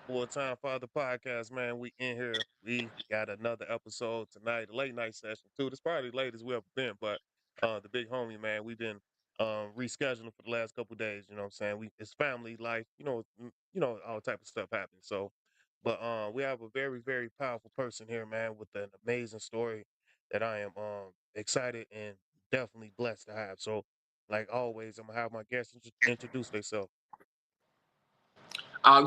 Fulltime Father Podcast, man. We in here. We got another episode tonight, a late night session too. This probably the latest we ever been, but the big homie, man, we've been rescheduling for the last couple of days. You know what I'm saying? It's family life, all type of stuff happens. So, but we have a very, very powerful person here, man, with an amazing story that I am excited and definitely blessed to have. So, like always, I'm gonna have my guests introduce themselves.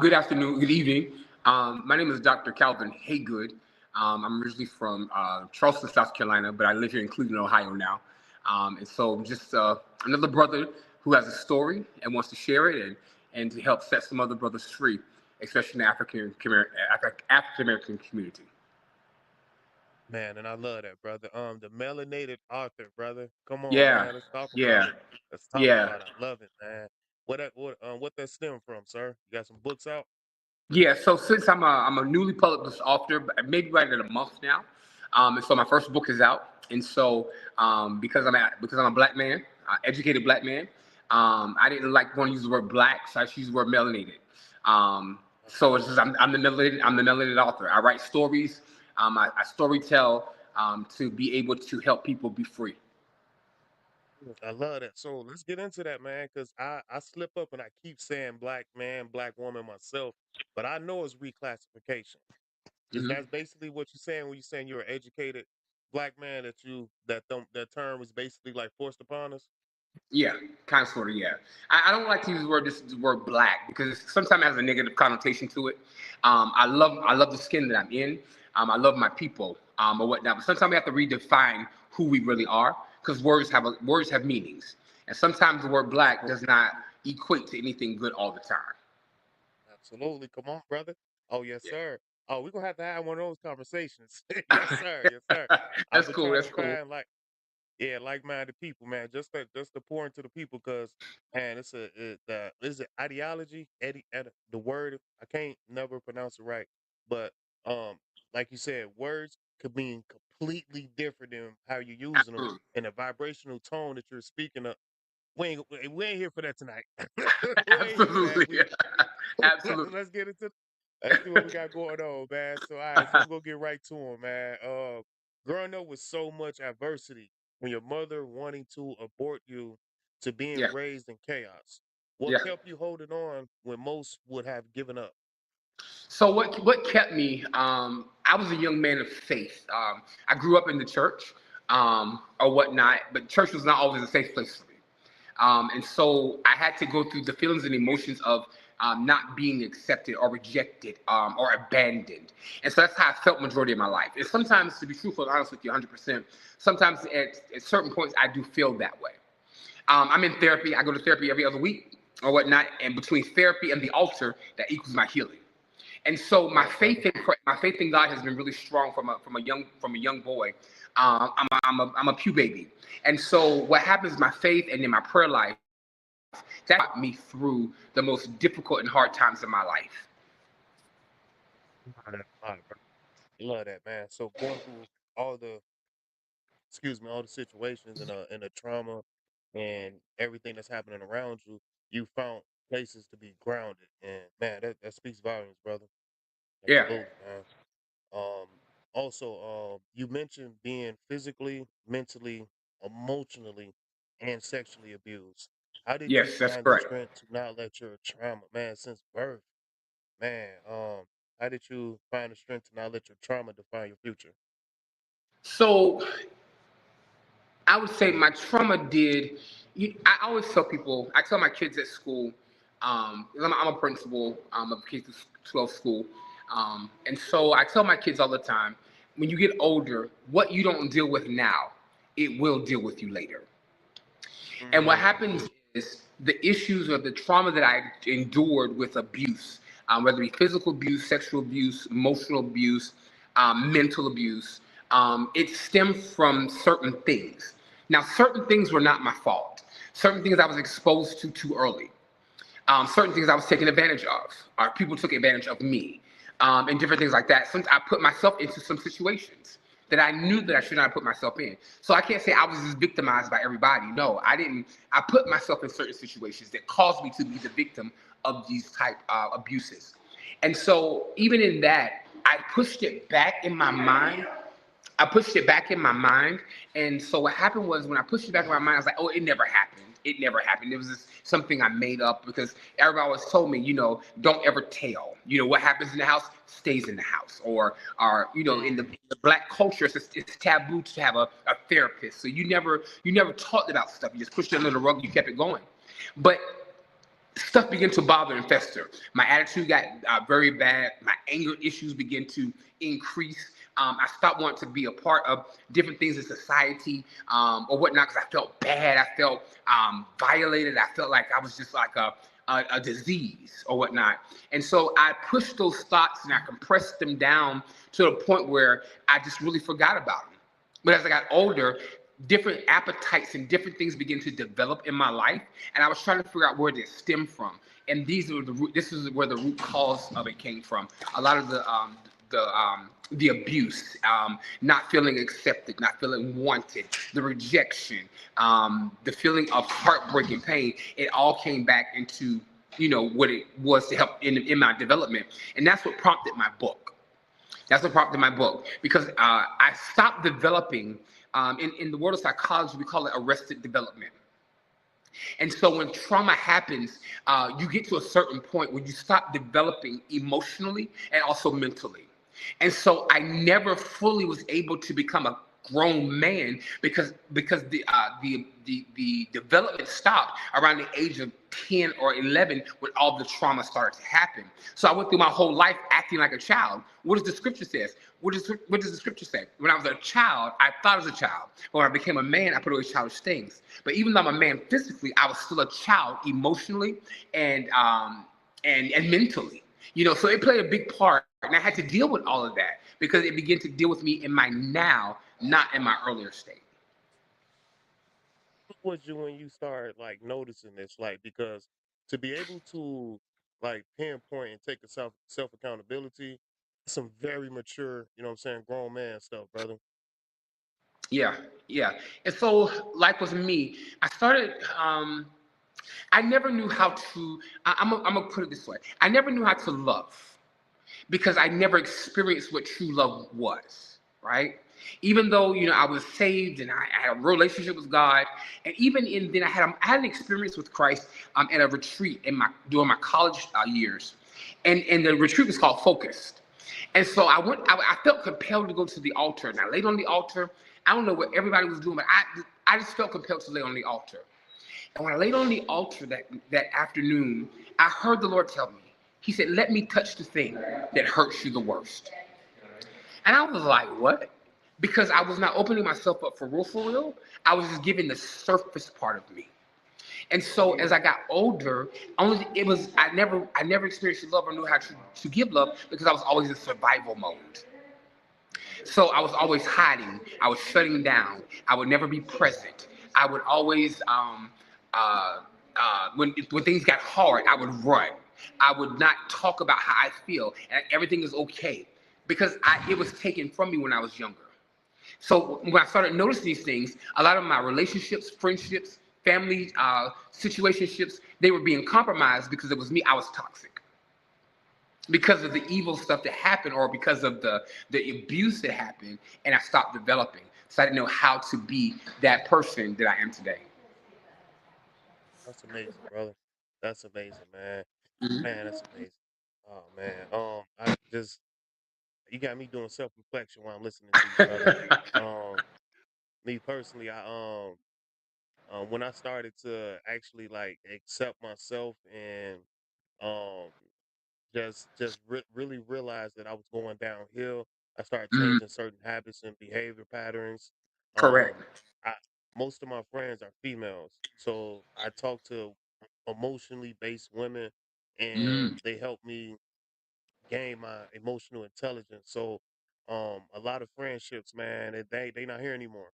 Good afternoon, good evening. My name is Dr. Calvin Haygood. I'm originally from Charleston, South Carolina, but I live here in Cleveland, Ohio now. And so I'm just another brother who has a story and wants to share it and to help set some other brothers free, especially in the African American community. Man, and I love that, brother. The melanated author, brother. Come on, Yeah, man. Let's talk about yeah, it. Let's talk yeah. about it. I love it, man. What that stem from, sir? You got some books out? Yeah, so since I'm a newly published author, maybe right at a month now, and so my first book is out, and so because I'm a black man, educated black man, I didn't like want to use the word black, so I just use the word melanated. So it's just I'm the melanated author. I write stories, I storytell to be able to help people be free. I love that. So let's get into that, man, because I slip up and I keep saying black man, black woman myself, but I know it's reclassification. Is hmm that basically what you're saying when you're saying you're an educated black man that term is basically like forced upon us? Yeah, kind of, sort of, yeah. I don't like to use the word black because sometimes it has a negative connotation to it. I love the skin that I'm in. I love my people, or whatnot. But sometimes we have to redefine who we really are because words have meanings, and sometimes the word black does not equate to anything good all the time. Absolutely. Come on, brother. Oh, yes, Yeah, sir. Oh, we're gonna have to have one of those conversations. Yes, sir. Yes, sir. I've that's been cool. trying That's to cool. find like-minded people, man. Just to pour into the people, because man, is it ideology? The word I can't never pronounce it right, but um, like you said, words could mean completely different than how you're using them, Absolutely, and the vibrational tone that you're speaking of. We ain't here for that tonight. We ain't here for that. absolutely, absolutely. Let's get into let's see what we got going on, man. So all right, so we're gonna get right to him, man. Growing up with so much adversity, when your mother wanting to abort you to being Yeah, raised in chaos, what yeah. kept you holding on when most would have given up? So what kept me? I was a young man of faith. I grew up in the church or whatnot, but church was not always a safe place for me. And so I had to go through the feelings and emotions of not being accepted or rejected or abandoned. And so that's how I felt majority of my life. And sometimes, to be truthful and honest with you, 100%, sometimes at certain points I do feel that way. I'm in therapy. I go to therapy every other week or whatnot. And between therapy and the altar, that equals my healing. And so Right, brother. my faith in God has been really strong from a young boy. I'm a pew baby, and so what happens? My faith and in my prayer life that got me through the most difficult and hard times of my life. All right, bro. Love that, man. So going through all the all the situations and the trauma and everything that's happening around you, you found places to be grounded. And man, that speaks volumes, brother. Yeah, Absolutely, man. Um, also, you mentioned being physically, mentally, emotionally, and sexually abused. How did you yes, that's find the correct. strength to not let your trauma, man, since birth, man, how did you find the strength to not let your trauma define your future? So I would say my trauma did. I always tell people. I tell my kids at school. 'Cause I'm a principal of K through 12 school, and so I tell my kids all the time, when you get older, what you don't deal with now, it will deal with you later. And what Mm, happens is the issues or the trauma that I endured with abuse, whether it be physical abuse, sexual abuse, emotional abuse, mental abuse, it stems from certain things. Now, certain things were not my fault. Certain things I was exposed to too early. Certain things I was taken advantage of, or people took advantage of me, and different things like that. Since I put myself into some situations that I knew that I should not put myself in. So I can't say I was just victimized by everybody. No, I didn't. I put myself in certain situations that caused me to be the victim of these type abuses. And so even in that, I pushed it back in my mind. I pushed it back in my mind. And so what happened was when I pushed it back in my mind, I was like, oh, it never happened. It never happened. It was just something I made up because everybody always told me, don't ever tell. What happens in the house stays in the house. Or in Mm. the Black culture, it's taboo to have a therapist. So you never talked about stuff. You just pushed it under the rug. You kept it going. But stuff began to bother and fester. My attitude got very bad. My anger issues began to increase. I stopped wanting to be a part of different things in society or whatnot because I felt bad. I felt violated. I felt like I was just like a disease or whatnot. And so I pushed those thoughts and I compressed them down to the point where I just really forgot about them. But as I got older, different appetites and different things began to develop in my life, and I was trying to figure out where they stem from. And this is where the root cause of it came from. A lot of the abuse, not feeling accepted, not feeling wanted, the rejection, the feeling of heartbreak and pain. It all came back into what it was to help in my development, and that's what prompted my book. That's what prompted my book because I stopped developing. In the world of psychology, we call it arrested development. And so when trauma happens, you get to a certain point where you stop developing emotionally and also mentally. And so I never fully was able to become a grown man because the development stopped around the age of 10 or 11 when all the trauma started to happen. So I went through my whole life acting like a child. What does the scripture say? What does the scripture say? When I was a child, I thought I was a child. But when I became a man, I put away childish things. But even though I'm a man physically, I was still a child emotionally and mentally. So it played a big part. And I had to deal with all of that because it began to deal with me in my now, not in my earlier state. What was you when you started like noticing this? Like because to be able to like pinpoint and take a self accountability, some very mature, you know what I'm saying, grown man stuff, brother. Yeah, yeah. And so, like with me, I started. I never knew how to. I'm gonna put it this way. I never knew how to love because I never experienced what true love was. Right. Even though I was saved and I had a relationship with God, and even in then I had an experience with Christ at a retreat during my college years, and the retreat was called Focused. And so I went. I felt compelled to go to the altar, and I laid on the altar. I don't know what everybody was doing, but I just felt compelled to lay on the altar. And when I laid on the altar that afternoon, I heard the Lord tell me, He said, "Let me touch the thing that hurts you the worst." And I was like, what? Because I was not opening myself up for real, for real. I was just giving the surface part of me. And so as I got older, I never experienced love or knew how to give love because I was always in survival mode. So I was always hiding. I was shutting down. I would never be present. I would always, when things got hard, I would run. I would not talk about how I feel and everything is okay because it was taken from me when I was younger. So when I started noticing these things, a lot of my relationships, friendships, family situationships, they were being compromised because it was me. I was toxic because of the evil stuff that happened or because of the abuse that happened, and I stopped developing. So I didn't know how to be that person that I am today. That's amazing, brother. That's amazing, man. Man, Mhm. that's amazing. Oh man. I just you got me doing self reflection while I'm listening to you, brother. Um, Me personally, when I started to actually like accept myself and um really realize that I was going downhill. I started Mhm. changing certain habits and behavior patterns. Um, Correct. I Most of my friends are females, so I talk to emotionally based women, and Mhm. they help me gain my emotional intelligence. So, a lot of friendships, man, they not here anymore.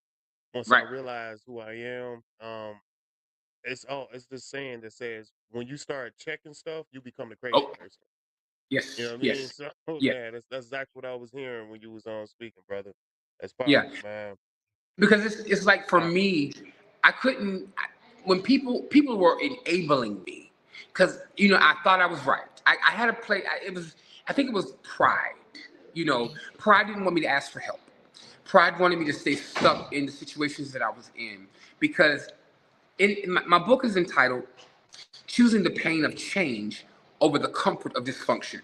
Once I Right. realized who I am, it's this saying that says when you start checking stuff, you become the crazy Oh, person. You know yes, what I mean? yes, So yes, man, that's exactly what I was hearing when you was on speaking, brother. That's yeah. powerful, man. Because it's like for Power. me, I couldn't when people were enabling me because I thought I was right. I had to play. It was. I think it was pride. You know, pride didn't want me to ask for help. Pride wanted me to stay stuck in the situations that I was in because in my book is entitled "Choosing the Pain of Change Over the Comfort of Dysfunction."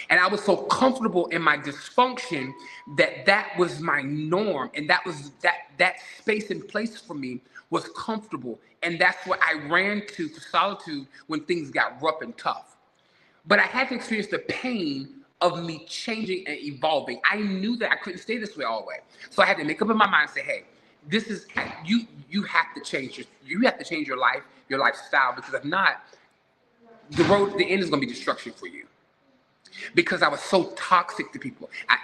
And I was so comfortable in my dysfunction that was my norm, and that space and place for me was comfortable, and that's what I ran to for solitude when things got rough and tough. But I had to experience the pain of me changing and evolving. I knew that I couldn't stay this way all the way, so I had to make up in my mind and say, "Hey, this is you. You have to change you have to change your life, your lifestyle, because if not, the end is going to be destruction for you." Because I was so toxic to people. I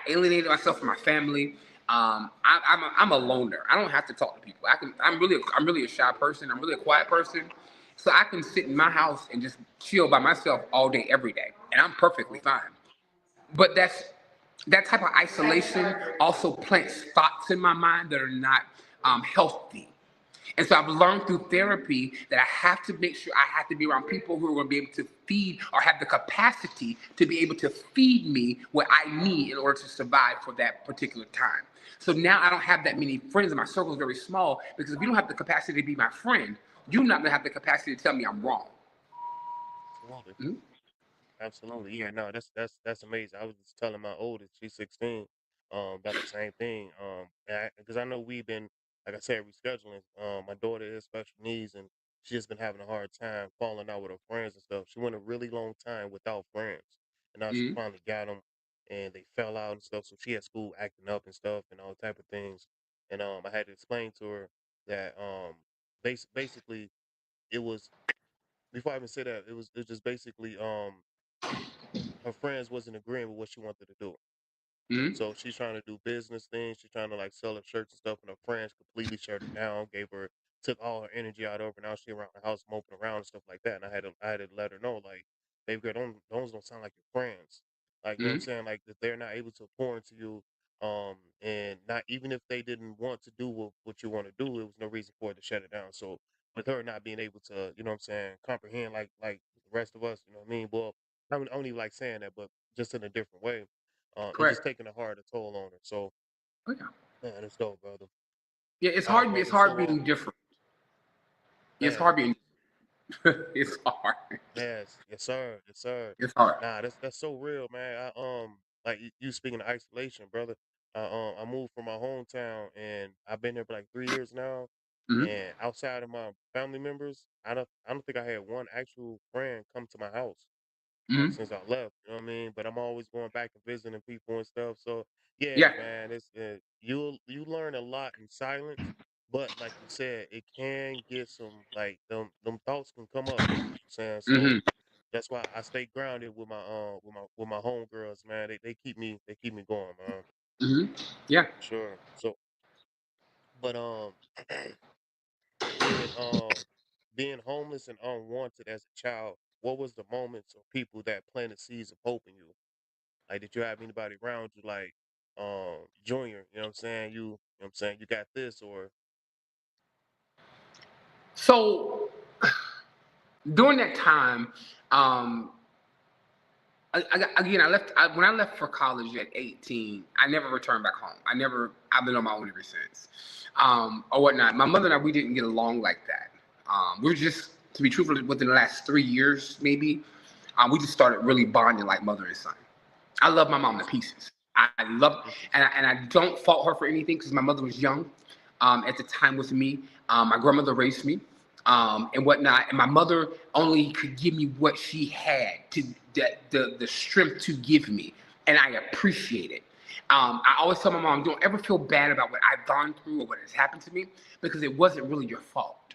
alienated myself from my family. I'm a loner. I don't have to talk to people. I'm really a shy person. I'm really a quiet person. So I can sit in my house and just chill by myself all day, every day, and I'm perfectly fine. But that type of isolation also plants thoughts in my mind that are not healthy. And so I've learned through therapy that I have to make sure I have to be around people who are going to be able to feed or have the capacity to be able to feed me what I need in order to survive for that particular time. So now I don't have that many friends, and my circle is very small because if you don't have the capacity to be my friend, you're not going to have the capacity to tell me I'm wrong. Absolutely. Mhm. Absolutely. Yeah, no, that's amazing. I was just telling my oldest, she's 16, about the same thing. Because I know we've been, like I said, rescheduling. My daughter is special needs, and she's just been having a hard time falling out with her friends and stuff. She went a really long time without friends, and now she Mhm. finally got them, and they fell out and stuff. So she at school acting up and stuff and all type of things. And I had to explain to her that basically it was before I even said that it was just basically her friends wasn't agreeing with what she wanted to do. Mhm. So she's trying to do business things. She's trying to like sell her shirts and stuff, and her friends completely shut her down. Took all her energy out of her. Now she around the house moping around and stuff like that. And I had to let her know, like, baby girl, those don't sound like your friends. Like, you know what I'm Mhm. saying? Like that they're not able to pour into you. And not even if they didn't want to do what you want to do, it was no reason for it to shut it down. So with her not being able to, you know what I'm saying, comprehend like the rest of us, you know what I mean? Well, I don't even like saying that, but just in a different way. It's just Correct. taking a harder toll on her. So, Oh, yeah. man, let's go, brother. Yeah. All right, It's brother. hard So, being different. It's man, hard being. It's hard. yes, sir, yes, sir. It's hard. Nah, that's so real, man. Like you speaking of isolation, brother. I moved from my hometown, and I've been there for like 3 years now. Mhm. And outside of my family members, I don't think I had one actual friend come to my house. Mhm. Since I left. You know what I mean? But I'm always going back and visiting people and stuff. So yeah, Yeah. man, it's you learn a lot in silence. But like you said, it can get some like them thoughts can come up. You know what I'm saying? So Mhm. that's why I stay grounded with my homegirls, man. They keep me going, man. Mhm. Yeah. Sure. So but being being homeless and unwanted as a child, what was the moments or people that planted seeds of hope in you? Like, did you have anybody around you like Junior, you know what I'm saying? You know what I'm saying? You got this or So during that time, um, again, when I left for college at 18. I never returned back home. I've been on my own ever since, or whatnot. My mother and I, we didn't get along like that. We were just, to be truthful, within the last 3 years, maybe, we just started really bonding like mother and son. I love my mom to pieces. I love, mhm, and I don't fault her for anything because my mother was young at the time with me. My grandmother raised me and whatnot, and my mother only could give me what she had to the strength to give me, and I appreciate it. I always tell my mom, don't ever feel bad about what I've gone through or what has happened to me because it wasn't really your fault.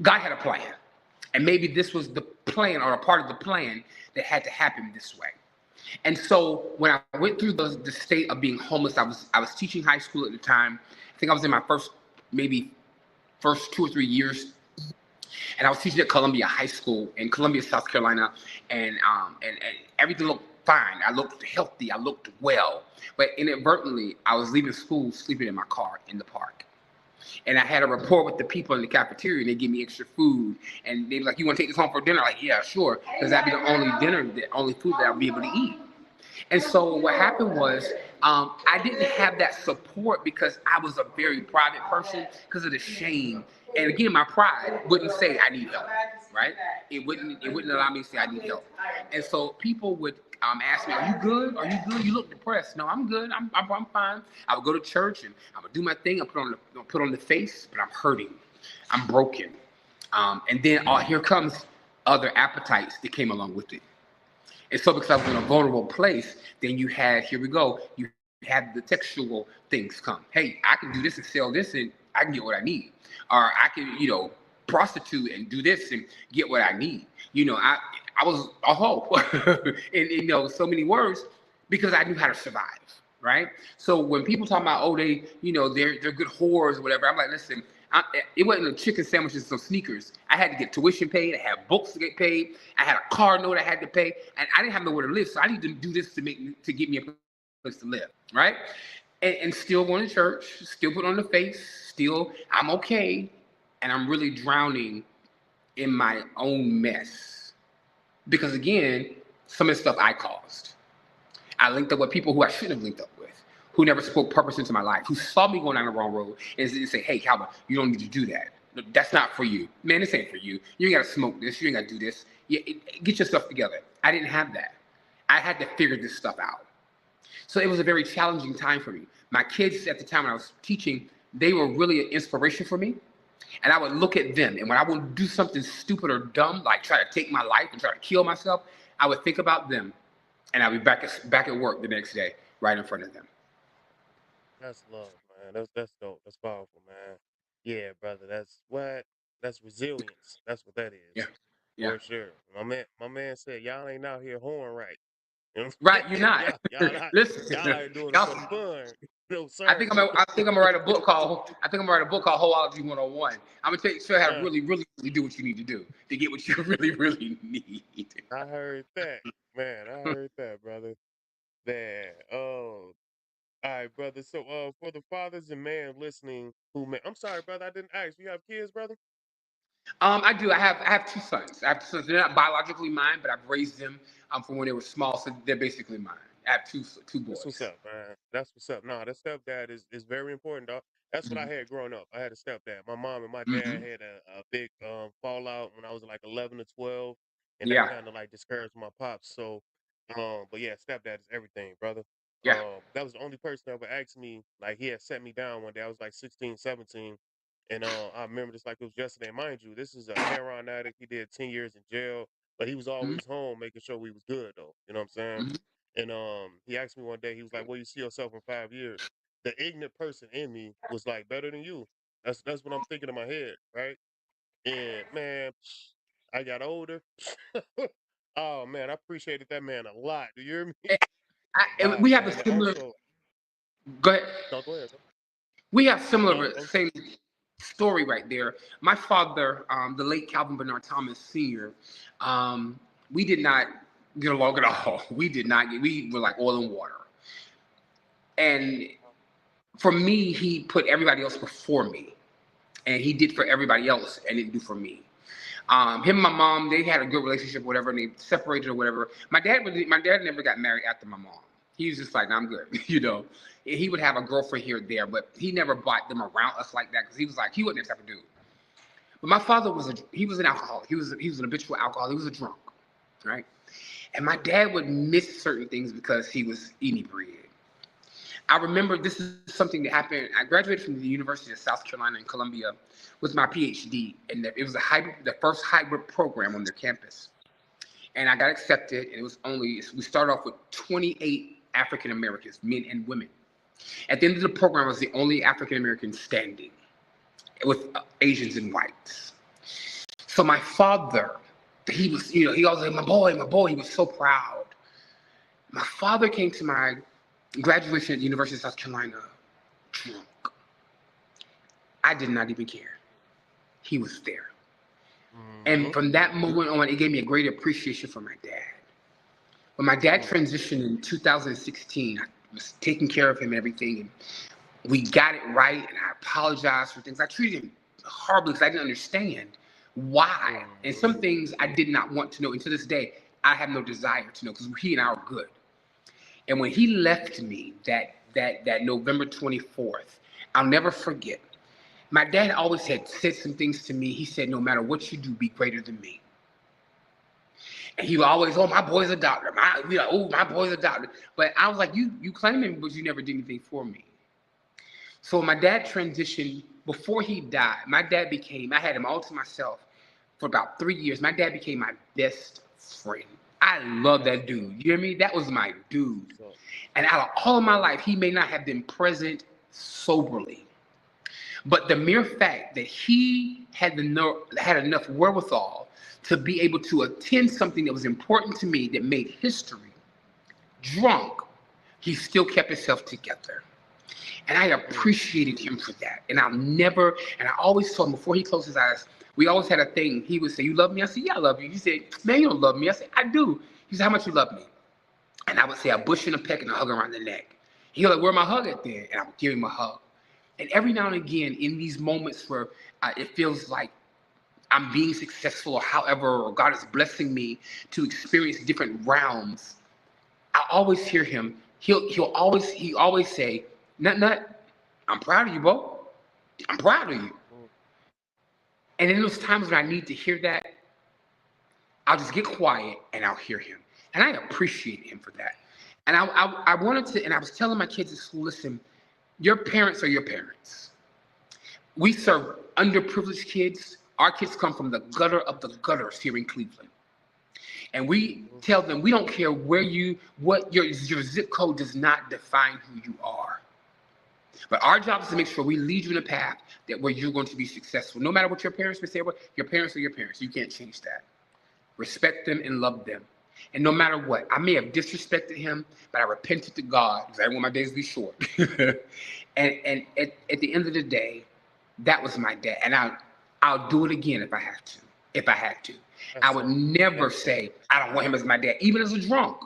God had a plan, and maybe this was the plan or a part of the plan that had to happen this way. And so when I went through the state of being homeless, I was teaching high school at the time. I think I was in my maybe first 2 or 3 years, and I was teaching at Columbia High School in Columbia, South Carolina, and everything looked fine. I looked healthy. I looked well, but inadvertently, I was leaving school sleeping in my car in the park. And I had a rapport with the people in the cafeteria, and they give me extra food. And they were like, "You want to take this home for dinner?" Like, yeah, sure, because that'd be the only dinner, the only food that I'll be able to eat. And so what happened was, I didn't have that support because I was a very private person because of the shame. And again, my pride wouldn't say I need help, right? It wouldn't allow me to say I need help. And so people would ask me, "Are you good? Are you good? You look depressed." No, I'm good. I'm fine. I would go to church and I would do my thing. I put on the face, but I'm hurting. I'm broken. And then here comes other appetites that came along with it. And so because I was in a vulnerable place, then you had, here we go, you had the textual things come. Hey, I can do this and sell this and I can get what I need. Or I can, prostitute and do this and get what I need. I was a hoe in so many words because I knew how to survive, right? So when people talk about, oh, they're good whores or whatever, I'm like, listen, it wasn't a chicken sandwiches or sneakers. I had to get tuition paid. I had books to get paid. I had a car note I had to pay, and I didn't have nowhere to live. So I need to do this to get me a place to live, right? And still going to church, still put on the face, still I'm okay, and I'm really drowning in my own mess because again, some of the stuff I caused. I linked up with people who I shouldn't have linked up with, who never spoke purpose into my life, who saw me going down the wrong road and say, "Hey, Calvin, you don't need to do that. That's not for you. Man, this ain't for you. You ain't got to smoke this. You ain't got to do this. Get yourself together." I didn't have that. I had to figure this stuff out. So it was a very challenging time for me. My kids at the time when I was teaching, they were really an inspiration for me. And I would look at them, and when I would do something stupid or dumb, like try to take my life and try to kill myself, I would think about them, and I'd be back at work the next day, right in front of them. That's love, man. That's dope. That's powerful, man. Yeah, brother. That's what. That's resilience. That's what that Yeah, is, yeah. for sure. My man said, "Y'all ain't out here horn right. You know what Right, I'm you're saying? not. Y'all Listen, out here doing it y'all. for the fun." No, I think sir. I'm gonna write a book called Homeology 101. I'm gonna show you how to Yeah, really, really, really do what you need to do to get what you really, really need. I heard that, man. I heard that, brother. Man. Oh, all right, brother. So, for the fathers and man listening, I'm sorry, brother. I didn't ask. You have kids, brother? I do. I have two sons. I have two sons. They're not biologically mine, but I've raised them from when they were small, so they're basically mine. I have two That's what's boys. up, man. That's what's up. Nah, that stepdad is very important, dog. That's what I Hmm. had growing up. I had a stepdad. My mom and my dad Hmm. had a big fallout when I was like 11 to 12, and that Yeah, kind of like discouraged my pops. So, but yeah, stepdad is everything, brother. yeah. That was the only person that ever asked me. Like he had set me down one day. I was like 16, 17, and I remember this like it was yesterday. Mind you, this is a heroin addict. He did 10 years in jail, but he was Hmm. always home making sure we was good though. You know what I'm saying? Hmm. And he asked me one day, he was like, "Where you see yourself in 5 years?" The ignorant person in me was like, "Better than you." That's what I'm thinking in my head, right? And man, I got older. Oh man, I appreciated that man a lot. Do you hear me? A And lot, we have a man. And similar. also, Go ahead. no, go ahead, bro. We have No, similar, same story right there. My father, the late Calvin Bernard Thomas Sr., um, we did not get along at all. We did not get. We were like oil and water. And for me, he put everybody else before me, and he did for everybody else and didn't do for me. Him and my mom, they had a good relationship, whatever, and they separated or whatever. My dad never got married after my mom. He was just like, "Nah, I'm good," He would have a girlfriend here or there, but he never brought them around us like that because he was like, he wasn't that type of dude. But my father he was an alcoholic. He was an habitual alcoholic. He was a drunk, right? And my dad would miss certain things because he was inebriated. I remember this is something that happened. I graduated from the University of South Carolina in Columbia with my PhD, and it was the first hybrid program on their campus. And I got accepted, and we started off with 28 African Americans, men and women. At the end of the program, I was the only African American standing with Asians and whites. So my father, he was, he always like, my boy, he was so proud. My father came to my graduation at the University of South Carolina drunk. I did not even care. He was there. And Mm-hmm. from that moment on, it gave me a great appreciation for my dad. When my dad Mm. transitioned in 2016, I was taking care of him and everything. We got it right, and I apologized for things. I treated him horribly because I didn't understand why. And Mm-hmm. some things I did not want to know. And to this day, I have no desire to know because he and I are good. And when he left me that November 24th, I'll never forget. My dad always had said some things to me. He said, no matter what you do, be greater than me. And he would always, oh, my boy's a doctor. My boy's a doctor. But I was like, you claim him, but you never did anything for me. So when my dad transitioned, before he died, my dad became, I had him all to myself for about 3 years. My dad became my best friend. I love That's that dope. dude. You hear me? That was my That's dude. what's up. And out of all of my life, he may not have been present soberly. But the mere fact that he had enough wherewithal to be able to attend something that was important to me that made history drunk, he still kept himself together. And I Mm. appreciated him for that. And I always told him before he closed his eyes, we always had a thing. He would say, you love me? I said, yeah, I love you. He said, man, you don't love me. I said, I do. He said, how much you love me? And I would say a bush and a peck and a hug around the neck. He was like, where my hug at then? And I would give him a hug. And every now and again, in these moments where it feels like I'm being successful or however, or God is blessing me to experience different realms, I always hear him. He always say, Nut, I'm proud of you, bro. I'm proud of you. Mm. And in those times when I need to hear that, I'll just get quiet and I'll hear him. And I appreciate him for that. And I wanted to, and I was telling my kids at school, listen, your parents are your parents. We serve underprivileged kids. Our kids come from the gutter of the gutters here in Cleveland. And we Mm. tell them we don't care what your zip code does not define who you are. But our job is to make sure we lead you in a path that where you're going to be successful. No matter what your parents may say, your parents are your parents. You can't change that. Respect them and love them. And no matter what, I may have disrespected him, but I repented to God because I didn't want my days to be short. and at the end of the day, that was my dad. And I'll do it again if I have to. If I had to. I That's would dope. never That's dope. say, I don't want him as my dad. Even as a drunk,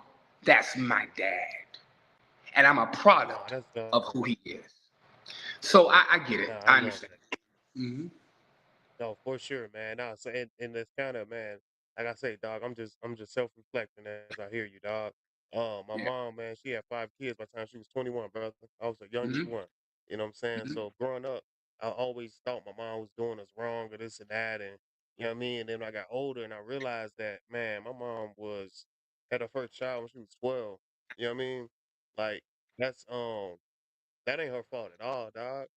that's my dad. And I'm a Nah, product that's dope. of who he is. So I get it. Nah, I I love understand. that. Mm-hmm. No, for sure, man. Nah, so and it's kind of, man, like I say, dog. I'm just self-reflecting as I hear you, dog. My Yeah. mom, man, she had 5 kids by the time she was 21, brother. I was the youngest Mm-hmm. one. You know what I'm saying? Mm-hmm. So growing up, I always thought my mom was doing us wrong or this and that, and you know what I mean. And then when I got older, and I realized that, man, my mom was had her first child when she was 12. You know what I mean? Like that's that ain't her fault at all, dog.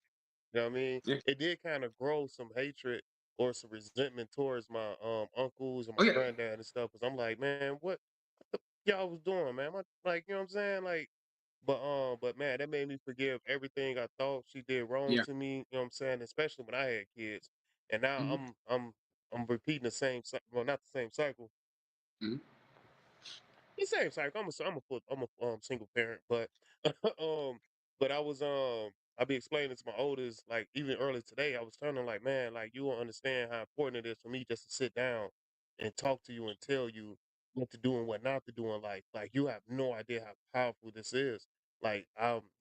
You know what I mean? Yeah. It did kind of grow some hatred or some resentment towards my uncles and Oh my yeah. granddad and stuff. Cause I'm like, man, what the y'all was doing, man? Like, you know what I'm saying? Like, but man, that made me forgive everything I thought she did wrong Yeah. to me. You know what I'm saying? Especially when I had kids, and now Mm-hmm. I'm repeating the same, well, not the same cycle, Mm-hmm. the same cycle. I'm a single parent, but um, but I be explaining to my oldest, like even early today, I was telling them like, man, like you will understand how important it is for me just to sit down and talk to you and tell you what to do and what not to do in life. Like you have no idea how powerful this is. Like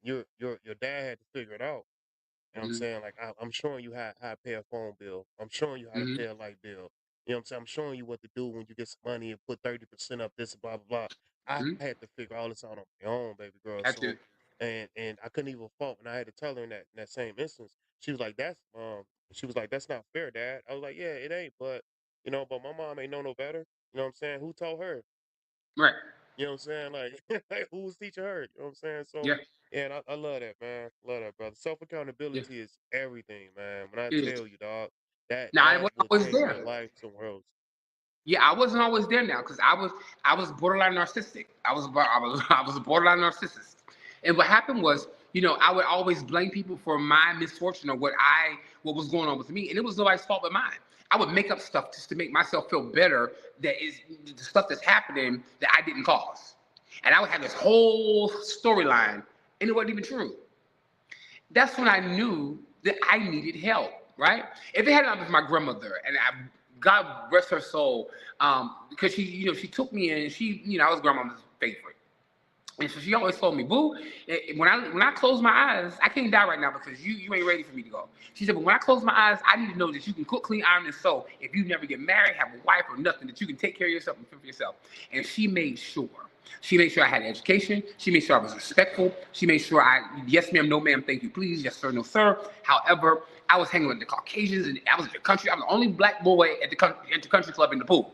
your dad had to figure it out. You know what I'm Mm-hmm. saying? Like I'm showing you how to pay a phone bill. I'm showing you how to Mm-hmm. pay a light bill. You know what I'm saying? I'm showing you what to do when you get some money and put 30% up this blah blah blah. I Mm-hmm. had to figure all this out on my own, baby girl. Have to. So and I couldn't even fault when I had to tell her in that same instance. She was like, she was like, that's not fair, Dad. I was like, yeah, it ain't, but but my mom ain't know no better. You know what I'm saying? Who told her? Right. You know what I'm saying? Like, like who was teaching her? You know what I'm saying? So, Yeah. yeah, and I love that, man. Love that, brother. Self Yeah. accountability is everything, man. When I It is. tell you, dog, that Now I that wasn't will always take your there. life somewhere else. Yeah, I wasn't always there now because I was borderline narcissistic. I was a borderline narcissist. And what happened was, I would always blame people for my misfortune or what was going on with me, and it was nobody's fault but mine. I would make up stuff just to make myself feel better that is the stuff that's happening that I didn't cause. And I would have this whole storyline, and it wasn't even true. That's when I knew that I needed help, right? If it had not been for my grandmother, and God rest her soul, because she took me in, I was grandmama's favorite. And so she always told me, boo, when I close my eyes, I can't die right now because you ain't ready for me to go. She said, but when I close my eyes, I need to know that you can cook, clean, iron, and sew. If you never get married, have a wife or nothing, that you can take care of yourself and fend for yourself. And she made sure. She made sure I had an education. She made sure I was respectful. She made sure yes ma'am, no ma'am, thank you, please, yes sir, no sir. However, I was hanging with the Caucasians, and I was in the country. I'm the only black boy at the country club in the pool.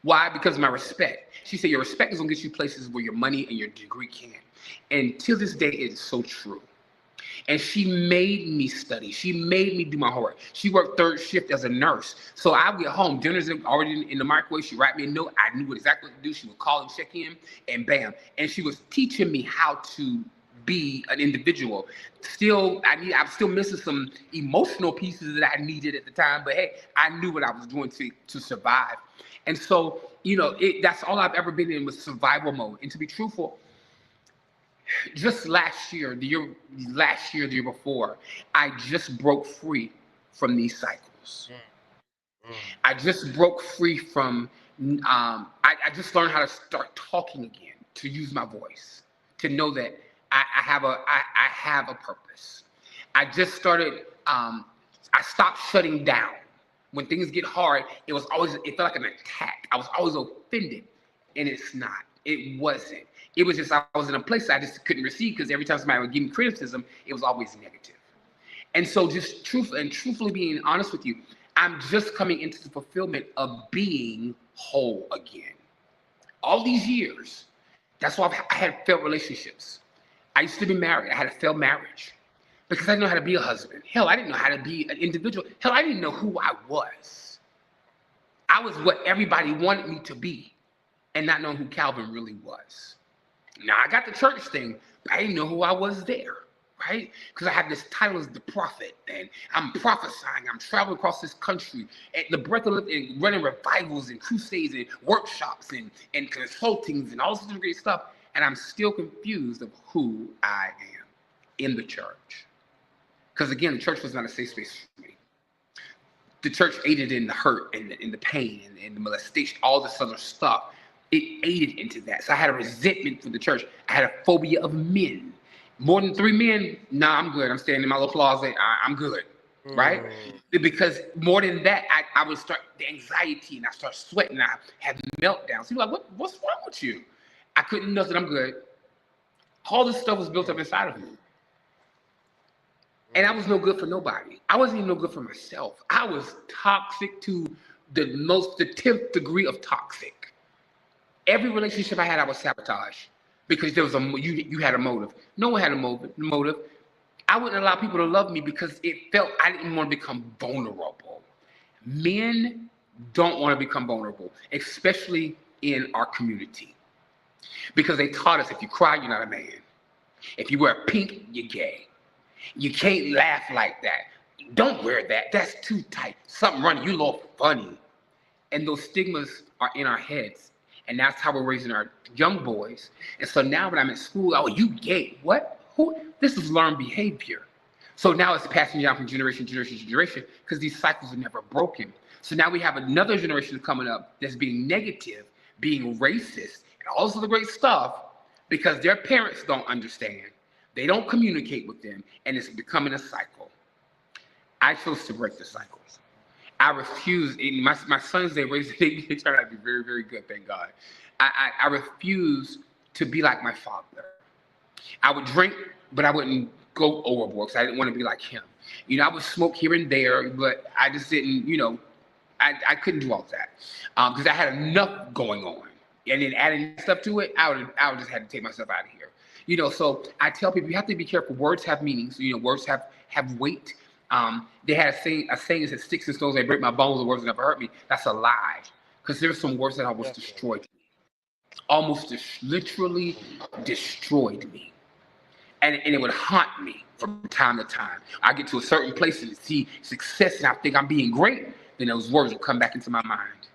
Why? Because of my respect. She said, your respect is going to get you places where your money and your degree can't. And till this day, it is so true. And she made me study. She made me do my homework. She worked third shift as a nurse. So I would get home, dinner's already in the microwave. She'd write me a note. I knew exactly what to do. She would call and check in, and bam. And she was teaching me how to be an individual. I'm still missing some emotional pieces that I needed at the time, but hey, I knew what I was doing to survive. And so, that's all I've ever been in, was survival mode. And to be truthful, just the year before, I just broke free from these cycles. I just broke free from, I just learned how to start talking again, to use my voice, to know that I have a purpose. I just started, I stopped shutting down. When things get hard, it felt like an attack. I was always offended, and it's not. It wasn't. It was just I was in a place I just couldn't receive, because every time somebody would give me criticism, it was always negative. And so just truthfully being honest with you, I'm just coming into the fulfillment of being whole again. All these years, that's why I had failed relationships. I used to be married. I had a failed marriage because I didn't know how to be a husband. Hell, I didn't know how to be an individual. Hell, I didn't know who I was. I was what everybody wanted me to be, and not knowing who Calvin really was. Now, I got the church thing, but I didn't know who I was there, right? Because I had this title as the prophet, and I'm prophesying. I'm traveling across this country at the breath of life, and running revivals and crusades and workshops and consultings and all sorts of great stuff. And I'm still confused of who I am in the church. Because again, the church was not a safe space for me. The church aided in the hurt and the pain and the molestation, all this other stuff. It aided into that. So I had a resentment for the church. I had a phobia of men. More than 3 men, nah, I'm good. I'm staying in my little closet. I'm good, right? Because more than that, I would start the anxiety, and I start sweating. I had meltdowns. People were like, what's wrong with you? I couldn't know that I'm good. All this stuff was built up inside of me. And I was no good for nobody. I wasn't even no good for myself. I was toxic to the 10th degree of toxic. Every relationship I had, I was sabotage because there was you had a motive. No one had a motive. I wouldn't allow people to love me because it felt I didn't want to become vulnerable. Men don't want to become vulnerable, especially in our community, because they taught us if you cry, you're not a man. If you wear pink, you're gay. You can't laugh like that. Don't wear that. That's too tight. Something running. You look funny. And those stigmas are in our heads. And that's how we're raising our young boys. And so now when I'm in school, oh, you gay. What? Who? This is learned behavior. So now it's passing down from generation to generation because these cycles are never broken. So now we have another generation coming up that's being negative, being racist, and all this other great stuff because their parents don't understand. They don't communicate with them, and it's becoming a cycle. I chose to break the cycles. I refuse. My sons, they turned out to be very, very good, thank God. I refuse to be like my father. I would drink, but I wouldn't go overboard because I didn't want to be like him. I would smoke here and there, but I just didn't, I couldn't do all that because I had enough going on. And then adding stuff to it, I would just have to take myself out of here. So I tell people you have to be careful. Words have meanings. Words have weight. They had a saying that said, "Sticks and stones may break my bones, the words never hurt me." That's a lie, because there's some words that almost destroyed me, literally destroyed me, and it would haunt me from time to time. I get to a certain place and see success, and I think I'm being great. Then those words will come back into my mind,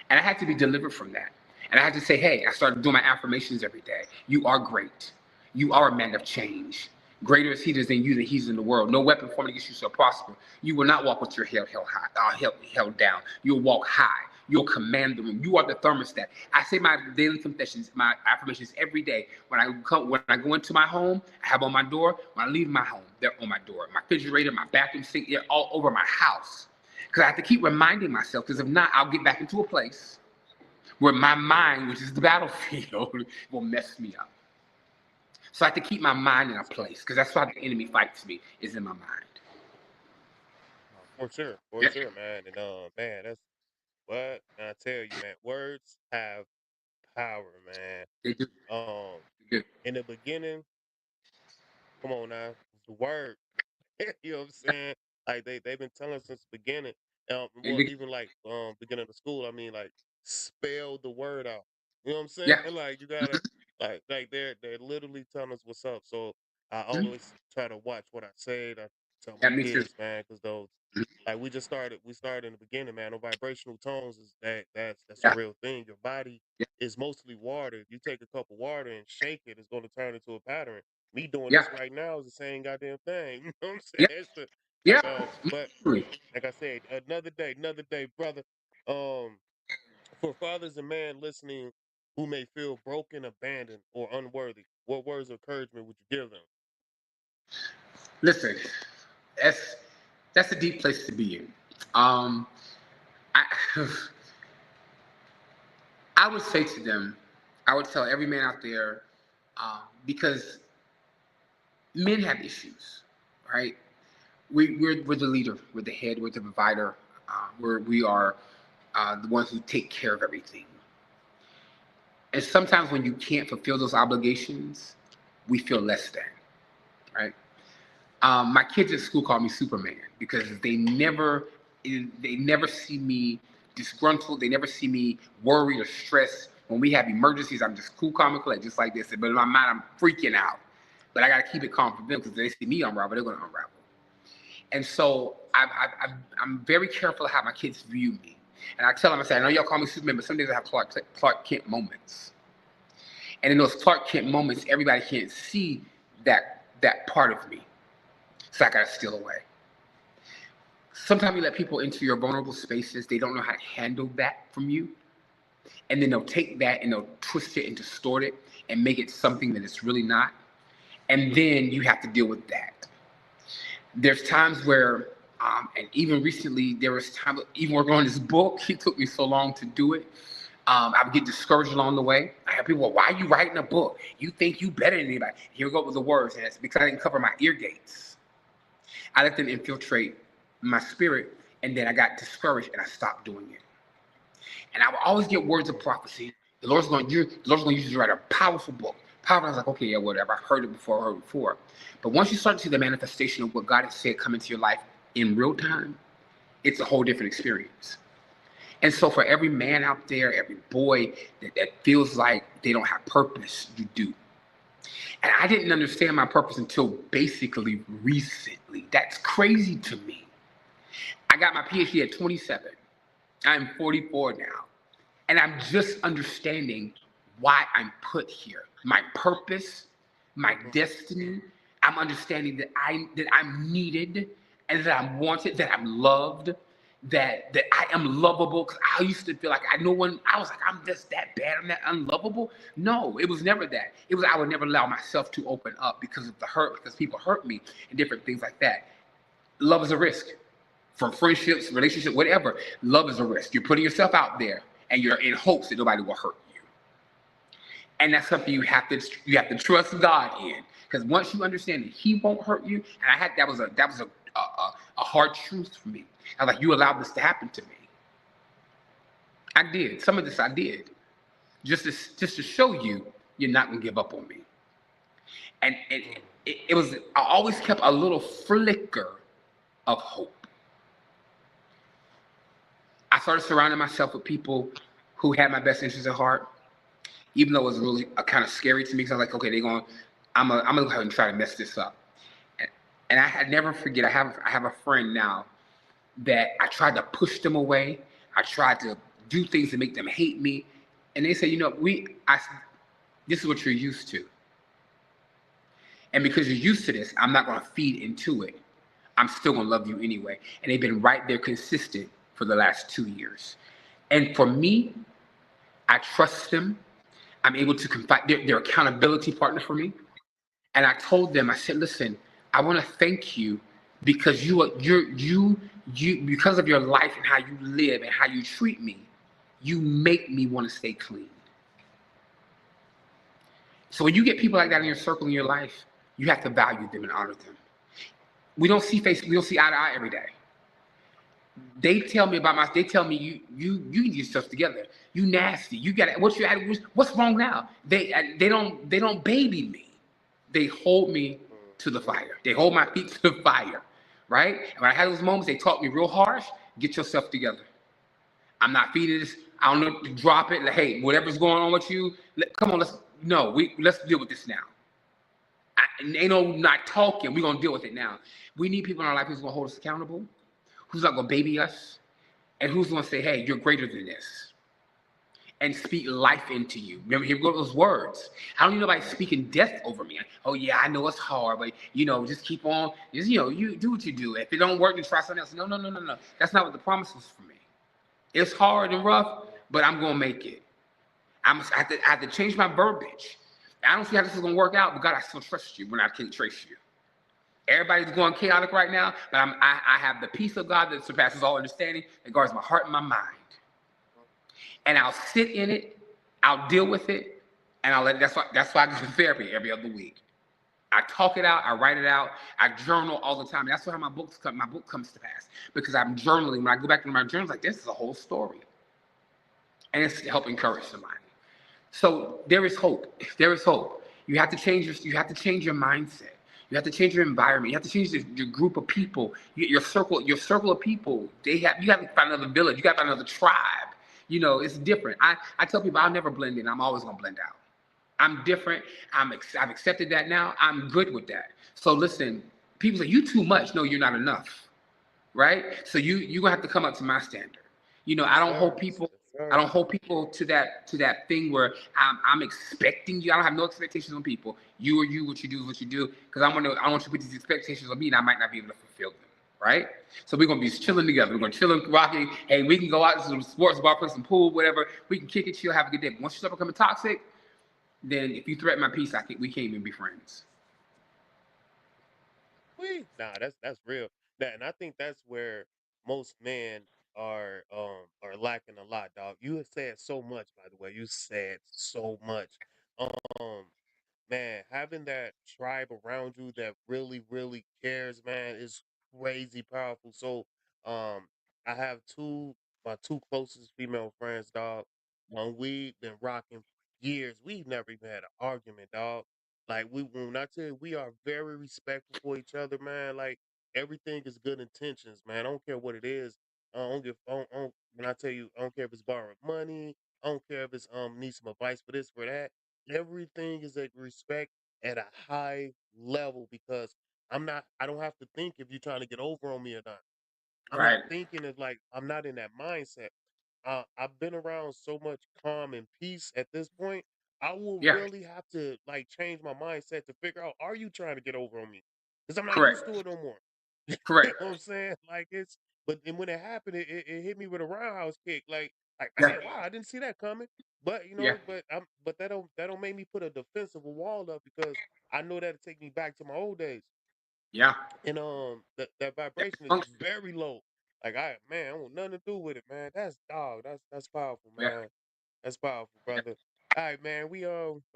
and I had to be delivered from that. And I had to say, hey, I started doing my affirmations every day. You are great. You are a man of change. Greater is he that is in you than he's in the world. No weapon formed against you shall prosper. You will not walk with your head held down. You'll walk high. You'll command the room. You are the thermostat. I say my daily confessions, my affirmations every day. When I go into my home, I have on my door. When I leave my home, they're on my door. My refrigerator, my bathroom sink, they're all over my house. Because I have to keep reminding myself, because if not, I'll get back into a place where my mind, which is the battlefield, will mess me up. So I have to keep my mind in a place, because that's why the enemy fights me, is in my mind. For Yeah, sure, man. And man, that's what I tell you, man. Words have power, man. they do. Um, They do. in the beginning, come on now, the word. You know what I'm saying? Like they've been telling us since the beginning. They Well, do. even like beginning of school. I mean, like spell the word out. You know what I'm saying? Yeah. Like you gotta like they're literally telling us what's up. So I Mhm. always try to watch what I say. I tell my That makes sense. kids, man, because those like we started in the beginning, man. No vibrational tones is that's a Yeah. real thing. Your body Yeah. is mostly water. If you take a cup of water and shake it, it's going to turn into a pattern. Me doing Yeah. this right now is the same goddamn thing. You know what I'm saying? Yeah. It's the, Yeah. but Literally. like I said, another day, brother. Um, for fathers and men listening who may feel broken, abandoned, or unworthy, what words of encouragement would you give them? Listen, that's that's a deep place to be in. Um, I I would say to them, I would tell every man out there, because men have issues, right? We're the leader, we're the head, we're the provider, we are the ones who take care of everything. And sometimes when you can't fulfill those obligations, we feel less than, right? My kids at school call me Superman because they never see me disgruntled. They never see me worried or stressed. When we have emergencies, I'm just cool, calm, and collect, just like this. But in my mind, I'm freaking out. But I got to keep it calm for them because they see me unravel, they're going to unravel. And so I'm very careful how my kids view me. And I tell them, I say, I know y'all call me Superman, but some days I have Clark Kent moments. And in those Clark Kent moments, everybody can't see that part of me. So I got to steal away. Sometimes you let people into your vulnerable spaces. They don't know how to handle that from you. And then they'll take that and they'll twist it and distort it and make it something that it's really not. And then you have to deal with that. There's times where, and even recently, there was time, even working on this book, it took me so long to do it. I would get discouraged along the way. I have people, well, why are you writing a book? You think you better than anybody. Here we go with the words. And it's because I didn't cover my ear gates. I let them infiltrate my spirit, and then I got discouraged and I stopped doing it. And I would always get words of prophecy. The Lord's going to use you to write a powerful book. Powerful. I was like, okay, yeah, whatever. I've heard it before. But once you start to see the manifestation of what God has said come into your life in real time, it's a whole different experience. And so for every man out there, every boy that feels like they don't have purpose, you do. And I didn't understand my purpose until basically recently. That's crazy to me. I got my PhD at 27. I'm 44 now. And I'm just understanding why I'm put here. My purpose, my Mm-hmm. destiny. I'm understanding that I'm needed and that I'm wanted, that I'm loved, that I am lovable. Because I used to feel like I was like, I'm just that bad, I'm that unlovable. No, it was never that. It was I would never allow myself to open up because of the hurt, because people hurt me and different things like that. Love is a risk. From friendships, relationships, whatever, love is a risk. You're putting yourself out there and you're in hopes that nobody will hurt you. And that's something you have to trust God in. Because once you understand that He won't hurt you, and that was a hard truth for me. I was like, you allowed this to happen to me. I did. Some of this I did. Just to show you you're not gonna give up on me. And it was I always kept a little flicker of hope. I started surrounding myself with people who had my best interests at heart, even though it was really kind of scary to me. Because I was like, okay, I'm gonna go ahead and try to mess this up. And I had never forget. I have a friend now that I tried to push them away. I tried to do things to make them hate me, and they said, this is what you're used to, and because you're used to this, I'm not gonna feed into it. I'm still gonna love you anyway. And they've been right there consistent for the last 2 years. And for me, I trust them. I'm able to confide. They're accountability partner for me. And I told them, I said, listen, I want to thank you because you because of your life and how you live and how you treat me, you make me want to stay clean. So when you get people like that in your circle in your life, you have to value them and honor them. We don't see eye to eye every day. They tell me you need yourself together. You nasty. You got what's wrong now? They don't baby me. They hold me to the fire. They hold my feet to the fire, right? And when I had those moments, they taught me real harsh. Get yourself together. I'm not feeding this. I don't know. Drop it. Like, hey, whatever's going on with you, come on. Let's deal with this now. Ain't no not talking. We're gonna deal with it now. We need people in our life who's gonna hold us accountable, who's not gonna baby us, and who's gonna say, hey, you're greater than this, and speak life into you. Remember, here go those words. I don't need nobody speaking death over me. Oh yeah, I know it's hard, but just keep on. You do what you do. If it don't work, then try something else. No. That's not what the promise was for me. It's hard and rough, but I'm gonna make it. I have to change my verbiage. I don't see how this is gonna work out, but God, I still trust you when I can't trace you. Everybody's going chaotic right now, but I have the peace of God that surpasses all understanding, that guards my heart and my mind. And I'll sit in it, I'll deal with it, and I'll let. That's why I go to therapy every other week. I talk it out, I write it out, I journal all the time. And that's how my book comes to pass, because I'm journaling. When I go back into my journals, like, this is a whole story, and it's to help encourage somebody. So there is hope. There is hope. You have to change your mindset. You have to change your environment. You have to change your group of people, your circle of people. You have to find another village. You got to find another tribe. It's different. I tell people I'll never blend in. I'm always gonna blend out. I'm different. I've accepted that now. I'm good with that. So listen, people say you too much. No, you're not enough. Right? So you're gonna have to come up to my standard. I don't hold people. I don't hold people to that thing where I'm expecting you. I don't have no expectations on people. You are you. What you do is what you do. Because I want you to put these expectations on me, and I might not be able to fulfill them. Right? So we're gonna be chilling together. We're gonna chill and rocking. Hey, we can go out to some sports bar, play some pool, whatever. We can kick it, chill, have a good day. But once you start becoming toxic, then if you threaten my peace, we can't even be friends. Nah, that's real. And I think that's where most men are lacking a lot, dog. You have said so much, by the way. You said so much. Um, man, having that tribe around you that really, really cares, man, is crazy powerful. So, I have my two closest female friends, dog. We've been rocking years. We've never even had an argument, dog. Like when I tell you, we are very respectful for each other, man. Like everything is good intentions, man. I don't care what it is. When I tell you, I don't care if it's borrowed money. I don't care if it's need some advice for this, for that. Everything is like respect at a high level because I don't have to think if you're trying to get over on me or not. I'm not Right. thinking of like I'm not in that mindset. I've been around so much calm and peace at this point. I will Yeah. really have to like change my mindset to figure out, are you trying to get over on me? Because I'm not used to Correct. it no more. You Correct. know what I'm saying? Like but then when it happened, it hit me with a roundhouse kick. Like I Yeah. said, wow, I didn't see that coming. But Yeah. but that don't make me put a defensive wall up because I know that'll take me back to my old days. Yeah. And that vibration is Function. very low. Like I want nothing to do with it, man. That's dog. That's powerful, Yeah. man. That's powerful, brother. All right, man.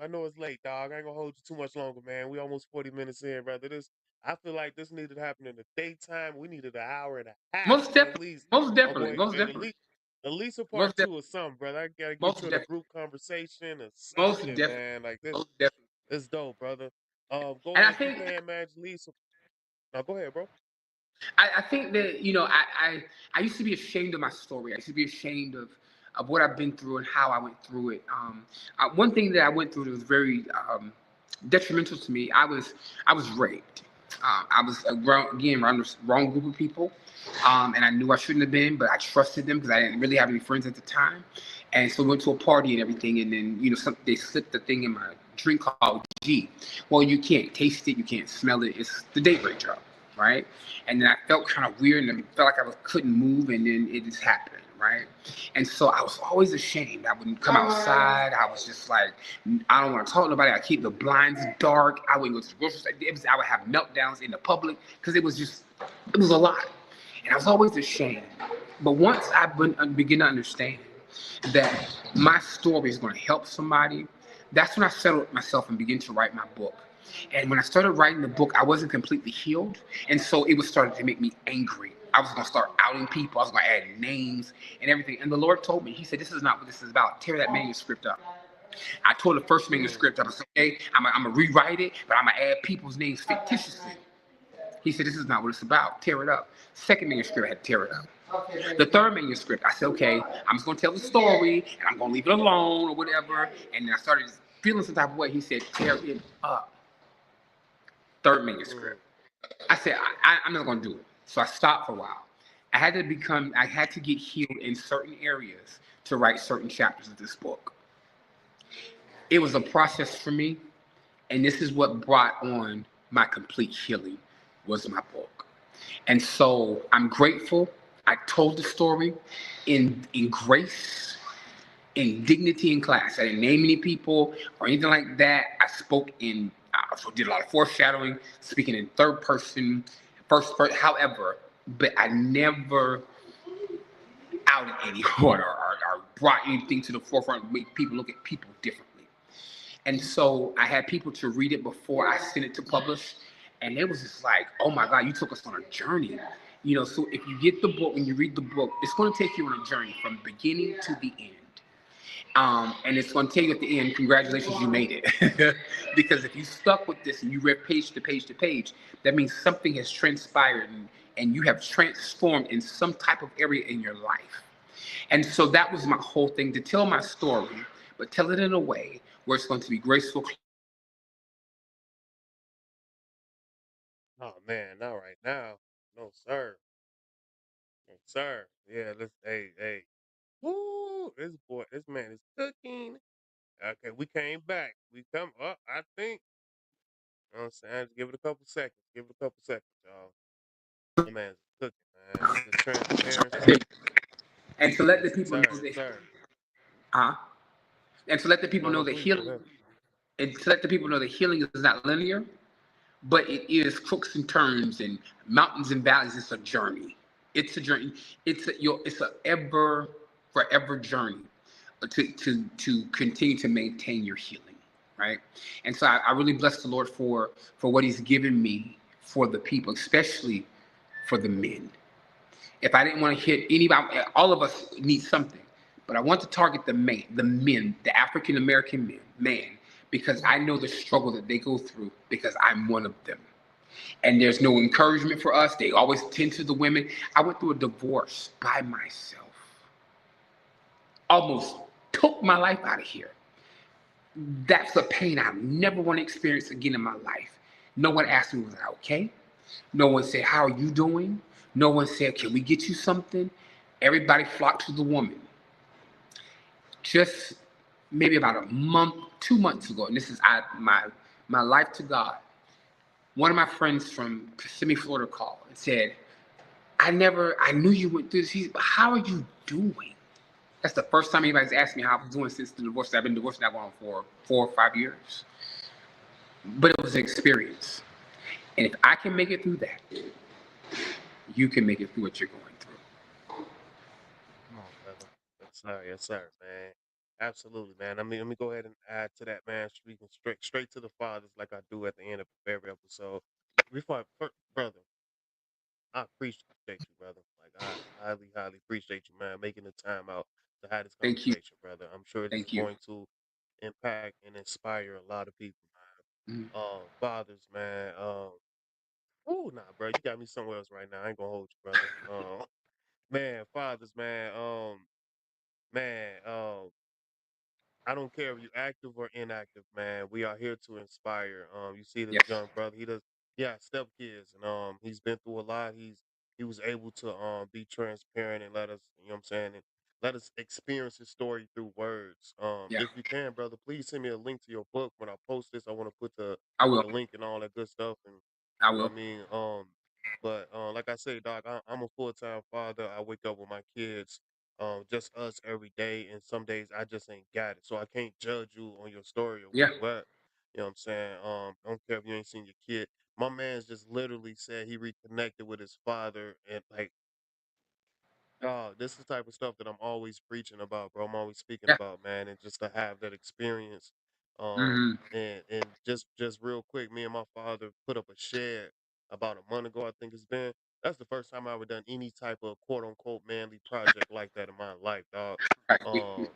I know it's late, dog. I ain't gonna hold you too much longer, man. We almost 40 minutes in, brother. I feel like this needed to happen in the daytime. We needed an hour and a half Most at definitely. least. Most I'm definitely. going Most and definitely. at least a part Most two definitely. or something, brother. I gotta get Most you in a definitely. group conversation or Most something, definitely. man. Like this, Most definitely. this dope, brother. Go And I ahead, keep think playing, man. Leave. No, go ahead, bro. I think that I used to be ashamed of my story. I used to be ashamed of what I've been through and how I went through it. One thing that I went through that was very detrimental to me. I was raped. I was around the wrong group of people, and I knew I shouldn't have been, but I trusted them because I didn't really have any friends at the time. And so we went to a party and everything, and then they slipped the thing in my drink called G. Well, you can't taste it, you can't smell it. It's the date rape drug, right? And then I felt kind of weird, and I felt like I couldn't move, and then it just happened, right? And so I was always ashamed. I wouldn't come outside. I was just like, I don't want to talk to nobody. I keep the blinds dark. I wouldn't go to the grocery store. I would have meltdowns in the public because it was a lot. And I was always ashamed. But once begin to understand that my story is going to help somebody, that's when I settled myself and began to write my book. And when I started writing the book, I wasn't completely healed. And so it was starting to make me angry. I was going to start outing people. I was going to add names and everything. And the Lord told me, He said, this is not what this is about. Tear that manuscript up. I tore the first Mm, manuscript up. I said, okay, I'm going to rewrite it, but I'm going to add people's names fictitiously. He said, this is not what it's about. Tear it up. Second manuscript, I had to tear it up. The third manuscript, I said, okay, I'm just going to tell the story and I'm going to leave it alone or whatever. And then I started feeling some type of way. He said, tear it up. Third mm, manuscript. I said, I'm not going to do it. So I stopped for a while. I had to get healed in certain areas to write certain chapters of this book. It was a process for me. And this is what brought on my complete healing was my book. And so I'm grateful. I told the story in grace, in dignity in class. I didn't name any people or anything like that. I spoke I did a lot of foreshadowing, speaking in third person, first person, however, but I never outed anyone or brought anything to the forefront to make people look at people differently. And so I had people to read it before I sent it to publish. And it was just like, oh my God, you took us on a journey. So if you get the book, when you read the book, it's going to take you on a journey from beginning to the end. And it's going to tell you at the end, congratulations, you made it. Because if you stuck with this and you read page to page to page, that means something has transpired and you have transformed in some type of area in your life. And so that was my whole thing, to tell my story, but tell it in a way where it's going to be graceful. oh man, not right now. No sir, no sir. Yeah, let's. Hey. Woo! This man is cooking. Okay, we came back. We come up. I think. You know what I'm saying? Just give it a couple seconds. Give it a couple seconds, y'all. My man's cooking, man. Just transparency. And to let the Yes, people sir. know Yes, that, sir. and to let the people No, know no, that please go healing, ahead. and to let the people know that healing is not linear, but it is crooks and turns and mountains and valleys. It's a journey. It's a journey. It's a ever forever journey to continue to maintain your healing, right? And so I really bless the Lord for what He's given me for the people, especially for the men. If I didn't want to hit anybody, all of us need something, but I want to target the men, the African American man, because I know the struggle that they go through because I'm one of them. And there's no encouragement for us. They always tend to the women. I went through a divorce by myself. Almost took my life out of here. That's a pain I never want to experience again in my life. No one asked me, was I okay? No one said, how are you doing? No one said, can we get you something? Everybody flocked to the woman. Just maybe about a month, 2 months ago, and this is my life to God. One of my friends from Kissimmee, Florida called and said, I knew you went through this. How are you doing? That's the first time anybody's asked me how I'm doing since the divorce. I've been divorced now going on for 4 or 5 years. But it was an experience. And if I can make it through that, you can make it through what you're going through. Come on, brother. Yes, sir. Yes, sir, man. Absolutely, man. I mean, let me go ahead and add to that, man. Speaking straight to the fathers, like I do at the end of every episode. Brother, I appreciate you, brother. Like I highly appreciate you, man, making the time out to have this Thank you. conversation, brother. I'm sure this is Thank you. going to impact and inspire a lot of people, Mm. man. Fathers, man. Oh, nah, bro, you got me somewhere else right now. I ain't gonna hold you, brother. Man, fathers, man. Man. I don't care if you're active or inactive, man. We are here to inspire. You see this Yes. young brother. Yeah, stepkids, and he's been through a lot. He was able to be transparent and let us, you know what I'm saying, and let us experience his story through words. Yeah. If you can, brother, please send me a link to your book when I post this. I want to put I will. the link and all that good stuff, and I you know will. what I mean. But like I say, Doc, I'm a full time father. I wake up with my kids. just us every day, and some days I just ain't got it. So I can't judge you on your story or where Yeah. you at. You know what I'm saying? I don't care if you ain't seen your kid. My man's just literally said he reconnected with his father, and like, this is the type of stuff that I'm always preaching about, bro. I'm always speaking Yeah. about, man, and just to have that experience. Mm-hmm. And just real quick, me and my father put up a shed about a month ago, I think it's been. That's the first time I ever done any type of quote unquote manly project like that in my life, dog. Right. Um,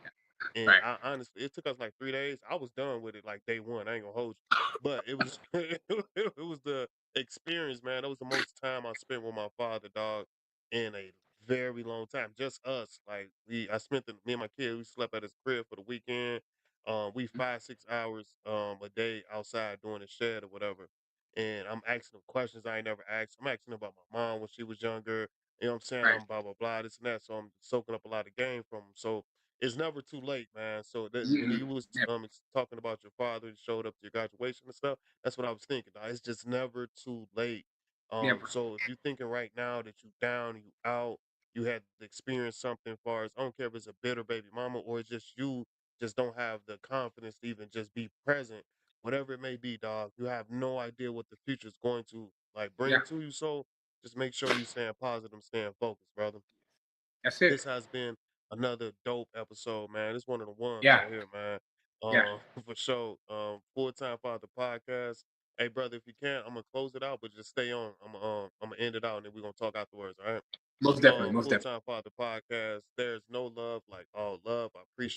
and Right. I honestly, it took us like 3 days. I was done with it like day one. I ain't gonna hold you, but it was it was the experience, man. That was the most time I spent with my father, dog, in a very long time. Just us, like I spent me and my kid. We slept at his crib for the weekend. We 5 6 hours a day outside doing the shed or whatever. And I'm asking him questions I ain't never asked. I'm asking him about my mom when she was younger. You know what I'm saying? Right. I'm blah blah blah this and that. So I'm soaking up a lot of game from him. So it's never too late, man. So that when Mm-mm. you was Never. talking about your father and showed up to your graduation and stuff, that's what I was thinking. Dog. It's just never too late. Never. So if you're thinking right now that you down, you out, you had to experience something far as I don't care if it's a bitter baby mama or it's just you just don't have the confidence to even just be present, whatever it may be, dog. You have no idea what the future is going to like bring Yeah. to you. So just make sure you staying positive, staying focused, brother. That's it. This has been another dope episode, man. It's one of the ones Yeah. right here, man. Yeah. For sure. Full Time Father Podcast. Hey, brother, if you can, I'm gonna close it out, but just stay on. I'm gonna end it out, and then we're gonna talk afterwards. All right. Most definitely. Most Full definitely. Time Father Podcast. There's no love like all love. I appreciate.